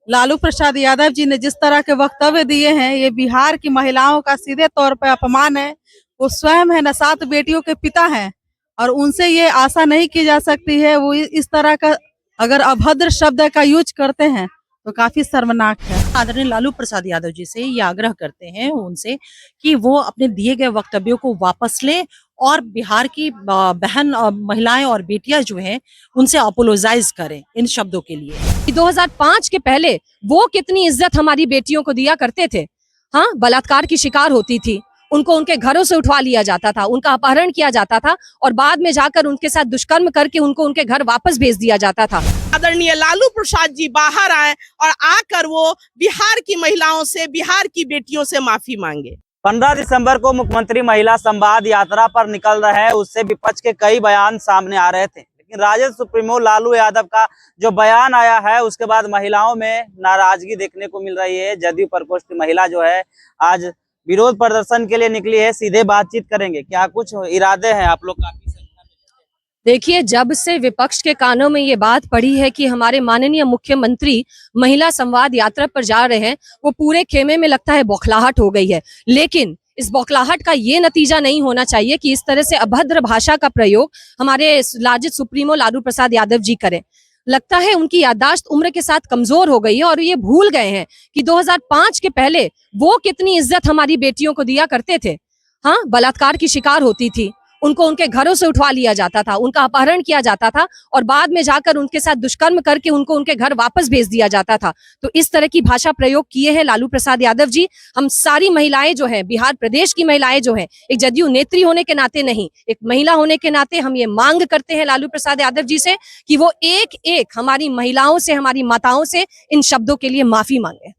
लालू प्रसाद यादव जी ने जिस तरह के वक्तव्य दिए हैं, ये बिहार की महिलाओं का सीधे तौर पर अपमान है। वो स्वयं है न 7 बेटियों के पिता हैं और उनसे ये आशा नहीं की जा सकती है। वो इस तरह का अगर अभद्र शब्द का यूज करते हैं तो काफी शर्मनाक है। आदरणीय लालू प्रसाद यादव जी से ये आग्रह करते हैं उनसे कि वो अपने दिए गए वक्तव्यों को वापस लें और बिहार की बहन महिलाएं और बेटियां जो हैं उनसे अपोलोजाइज करें इन शब्दों के लिए। 2005 के पहले वो कितनी इज्जत हमारी बेटियों को दिया करते थे। हाँ, बलात्कार की शिकार होती थी, उनको उनके घरों से उठवा लिया जाता था, उनका अपहरण किया जाता था और बाद में जाकर उनके साथ दुष्कर्म करके उनको उनके घर वापस भेज दिया जाता था। आदरणीय लालू प्रसाद जी बाहर आए और आकर वो बिहार की महिलाओं से, बिहार की बेटियों से माफी मांगे। 15 दिसंबर को मुख्यमंत्री महिला संवाद यात्रा पर निकल रहे हैं, उससे विपक्ष के कई बयान सामने आ रहे थे, लेकिन राजद सुप्रीमो लालू यादव का जो बयान आया है उसके बाद महिलाओं में नाराजगी देखने को मिल रही है। जदयू प्रकोष्ठ की महिला जो है आज विरोध प्रदर्शन के लिए निकली है। सीधे बातचीत करेंगे, क्या कुछ इरादे हैं आप लोग? काफी देखिए, जब से विपक्ष के कानों में ये बात पड़ी है कि हमारे माननीय मुख्यमंत्री महिला संवाद यात्रा पर जा रहे हैं, वो पूरे खेमे में लगता है बौखलाहट हो गई है। लेकिन इस बौखलाहट का ये नतीजा नहीं होना चाहिए कि इस तरह से अभद्र भाषा का प्रयोग हमारे राजद सुप्रीमो लालू प्रसाद यादव जी करें। लगता है उनकी याददाश्त उम्र के साथ कमजोर हो गई है और ये भूल गए हैं कि 2005 के पहले वो कितनी इज्जत हमारी बेटियों को दिया करते थे। हाँ, बलात्कार की शिकार होती थी, उनको उनके घरों से उठवा लिया जाता था, उनका अपहरण किया जाता था और बाद में जाकर उनके साथ दुष्कर्म करके उनको उनके घर वापस भेज दिया जाता था। तो इस तरह की भाषा प्रयोग किए हैं लालू प्रसाद यादव जी। हम सारी महिलाएं जो हैं, बिहार प्रदेश की महिलाएं जो हैं, एक जदयू नेत्री होने के नाते नहीं, एक महिला होने के नाते हम ये मांग करते हैं लालू प्रसाद यादव जी से कि वो एक एक हमारी महिलाओं से, हमारी माताओं से इन शब्दों के लिए माफी मांगे।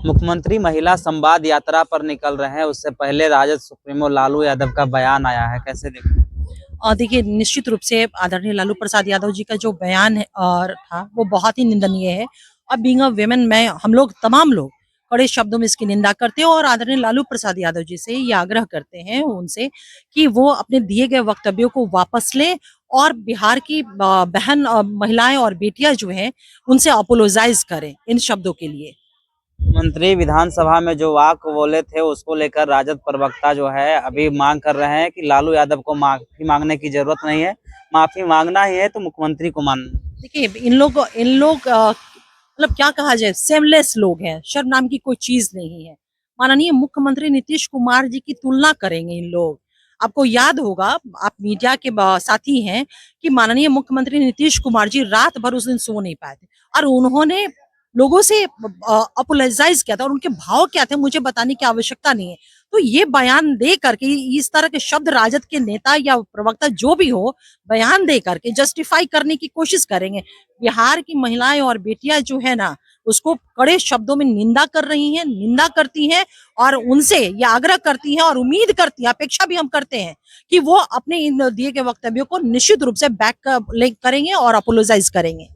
मुख्यमंत्री महिला संवाद यात्रा पर निकल रहे हैं, उससे पहले राजद सुप्रीमो लालू यादव का बयान आया है, कैसे देखते हैं? और देखिए, निश्चित रूप से आदरणीय लालू प्रसाद यादव जी का जो बयान है और था वो बहुत ही निंदनीय है। और बीइंग अ वेमेन, मैं हम लोग तमाम लोग कड़े शब्दों में इसकी निंदा करते हैं और आदरणीय लालू प्रसाद यादव जी से ये आग्रह करते हैं उनसे कि वो अपने दिए गए वक्तव्यों को वापस लें और बिहार की बहन महिलाएं और बेटियां जो हैं उनसे अपोलोजाइज करें इन शब्दों के लिए। मंत्री विधानसभा में जो वाक बोले थे उसको लेकर राजद प्रवक्ता जो है अभी मांग कर रहे हैं कि लालू यादव को माफी मांगने की जरूरत नहीं है, माफी मांगना ही है तो मुख्यमंत्री को मानना। देखिए, इन लोग मतलब क्या कहा जाए, सेमलेस लोग हैं, शर्म नाम की कोई चीज नहीं है। माननीय मुख्यमंत्री नीतीश कुमार जी की तुलना करेंगे इन लोग। आपको याद होगा, आप मीडिया के साथी हैं, कि माननीय मुख्यमंत्री नीतीश कुमार जी रात भर उस दिन सो नहीं पाए थे और उन्होंने लोगों से अपोलोजाइज किया था और उनके भाव क्या थे मुझे बताने की आवश्यकता नहीं है। तो ये बयान दे करके इस तरह के शब्द राजद के नेता या प्रवक्ता जो भी हो बयान दे करके जस्टिफाई करने की कोशिश करेंगे। बिहार की महिलाएं और बेटियां जो है ना, उसको कड़े शब्दों में निंदा कर रही हैं, निंदा करती हैं और उनसे ये आग्रह करती हैं और उम्मीद करती हैं, अपेक्षा भी हम करते हैं कि वो अपने इन दिए गए वक्तव्यों को निश्चित रूप से बैक करेंगे और अपोलोजाइज करेंगे।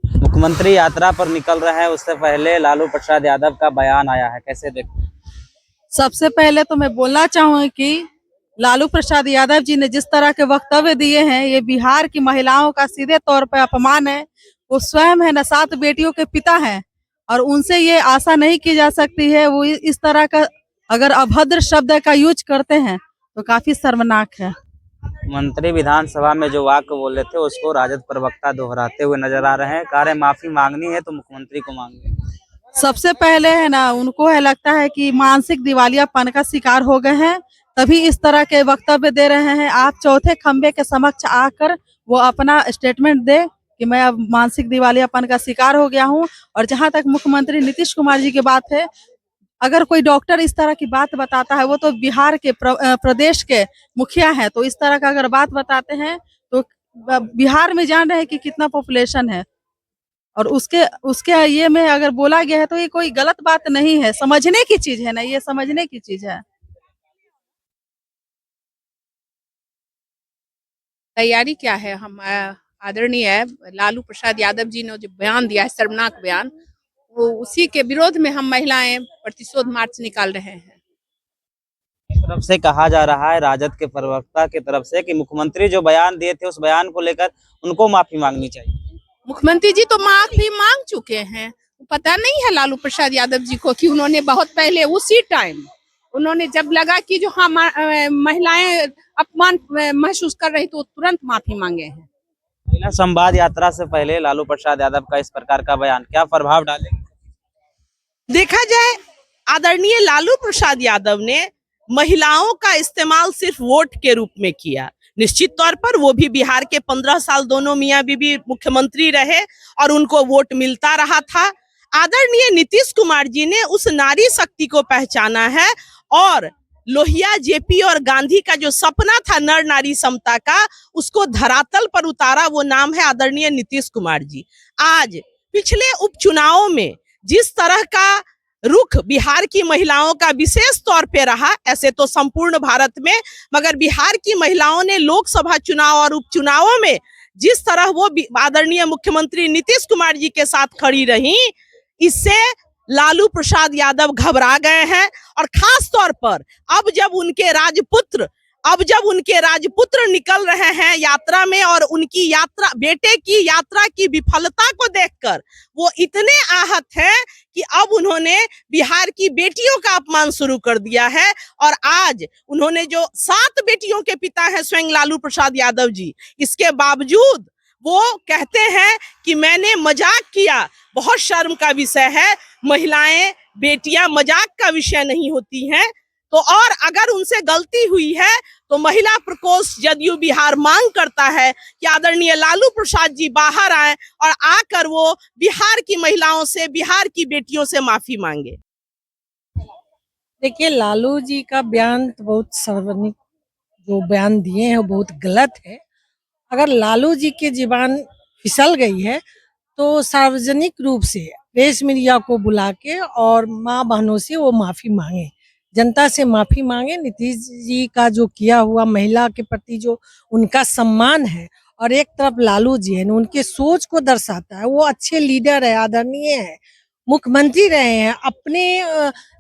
मुख्यमंत्री यात्रा पर निकल रहे हैं, उससे पहले लालू प्रसाद यादव का बयान आया है, कैसे देखते हैं? सबसे पहले तो मैं बोलना चाहूंगी कि लालू प्रसाद यादव जी ने जिस तरह के वक्तव्य दिए हैं, ये बिहार की महिलाओं का सीधे तौर पर अपमान है। वो स्वयं है न 7 बेटियों के पिता हैं और उनसे ये आशा नहीं की जा सकती है। वो इस तरह का अगर अभद्र शब्द का यूज करते हैं तो काफी शर्मनाक है। मंत्री विधानसभा में जो वाक्य बोले थे उसको राजद प्रवक्ता दोहराते हुए नजर आ रहे हैं, कह रहे माफी मांगनी है तो मुख्यमंत्री को मांगनी। सबसे पहले है ना, उनको है लगता है कि मानसिक दिवालियापन का शिकार हो गए हैं, तभी इस तरह के वक्तव्य दे रहे हैं। आप चौथे खंबे के समक्ष आकर वो अपना स्टेटमेंट दे कि मैं अब मानसिक दिवालियापन का शिकार हो गया हूं। और जहां तक मुख्यमंत्री नीतीश कुमार जी की बात है, अगर कोई डॉक्टर इस तरह की बात बताता है, वो तो बिहार के प्रदेश के मुखिया है, तो इस तरह का अगर बात बताते हैं तो बिहार में जान रहे हैं कि कितना पॉपुलेशन है और उसके उसके ये में अगर बोला गया है तो ये कोई गलत बात नहीं है, समझने की चीज है ना, ये समझने की चीज है। तैयारी क्या है? हम आदरणीय लालू प्रसाद यादव जी ने जो बयान दिया है, शर्मनाक बयान, वो उसी के विरोध में हम महिलाएं प्रतिशोध मार्च निकाल रहे हैं। तरफ से कहा जा रहा है, राजद के प्रवक्ता की तरफ से, कि मुख्यमंत्री जो बयान दिए थे उस बयान को लेकर उनको माफी मांगनी चाहिए। मुख्यमंत्री जी तो माफी मांग चुके हैं, पता नहीं है लालू प्रसाद यादव जी को कि उन्होंने बहुत पहले उसी टाइम उन्होंने जब लगा कि जो हम महिलाएं अपमान महसूस कर रही तो तुरंत माफी मांगे हैं। महिला संवाद यात्रा से पहले लालू प्रसाद यादव का इस प्रकार का बयान क्या प्रभाव डालेगा? देखा जाए, आदरणीय लालू प्रसाद यादव ने महिलाओं का इस्तेमाल सिर्फ वोट के रूप में किया। निश्चित तौर पर वो भी बिहार के 15 साल दोनों मियां बीबी मुख्यमंत्री रहे और उनको वोट मिलता रहा था। आदरणीय नीतीश कुमार जी ने उस नारी शक्ति को पहचाना है और लोहिया, जेपी और गांधी का जो सपना था नर नारी समता का, उसको धरातल पर उतारा। वो नाम है आदरणीय नीतीश कुमार जी। आज पिछले उपचुनावों में जिस तरह का रुख बिहार की महिलाओं का विशेष तौर पे रहा, ऐसे तो संपूर्ण भारत में, मगर बिहार की महिलाओं ने लोकसभा चुनाव और उपचुनावों में जिस तरह वो आदरणीय मुख्यमंत्री नीतीश कुमार जी के साथ खड़ी रही, इससे लालू प्रसाद यादव घबरा गए हैं। और खास तौर पर अब जब उनके राजपुत्र निकल रहे हैं यात्रा में और उनकी यात्रा, बेटे की यात्रा की विफलता को देखकर वो इतने आहत हैं कि अब उन्होंने बिहार की बेटियों का अपमान शुरू कर दिया है। और आज उन्होंने जो 7 बेटियों के पिता हैं स्वयं लालू प्रसाद यादव जी, इसके बावजूद वो कहते हैं कि मैंने मजाक किया। बहुत शर्म का विषय है। महिलाएं, बेटियां मजाक का विषय नहीं होती हैं। तो और अगर उनसे गलती हुई है तो महिला प्रकोष्ठ जदयू बिहार मांग करता है कि आदरणीय लालू प्रसाद जी बाहर आए और आकर वो बिहार की महिलाओं से, बिहार की बेटियों से माफी मांगे। देखिए, लालू जी का बयान तो बहुत सार्वजनिक जो बयान दिए हैं वो बहुत गलत है। अगर लालू जी की जुबान फिसल गई है तो सार्वजनिक रूप से प्रेस मीडिया को बुला के और माँ बहनों से वो माफी मांगे, जनता से माफी मांगे। नीतीश जी का जो किया हुआ महिला के प्रति जो उनका सम्मान है, और एक तरफ लालू जी है, उनके सोच को दर्शाता है। वो अच्छे लीडर है, आदरणीय है, मुख्यमंत्री रहे हैं। अपने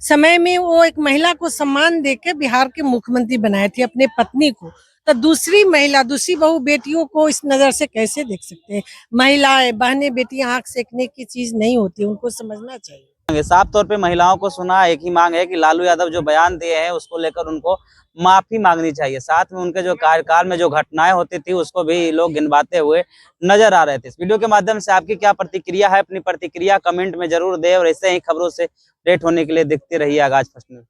समय में वो एक महिला को सम्मान देके बिहार के मुख्यमंत्री बनाए थे, अपने पत्नी को। तो दूसरी महिला, दूसरी बहू बेटियों को इस नजर से कैसे देख सकते हैं? महिलाएं, बहनें, बेटियां आंख सेकने की चीज नहीं होती, उनको समझना चाहिए। साफ तौर पे महिलाओं को सुना एक ही मांग है कि लालू यादव जो बयान दिए हैं उसको लेकर उनको माफी मांगनी चाहिए। साथ में उनके जो कार्यकाल में जो घटनाएं होती थी उसको भी लोग गिनवाते हुए नजर आ रहे थे। इस वीडियो के माध्यम से आपकी क्या प्रतिक्रिया है? अपनी प्रतिक्रिया कमेंट में जरूर दें और ऐसे ही खबरों से अपडेट होने के लिए देखते रहिए आगाज फर्स्ट न्यूज।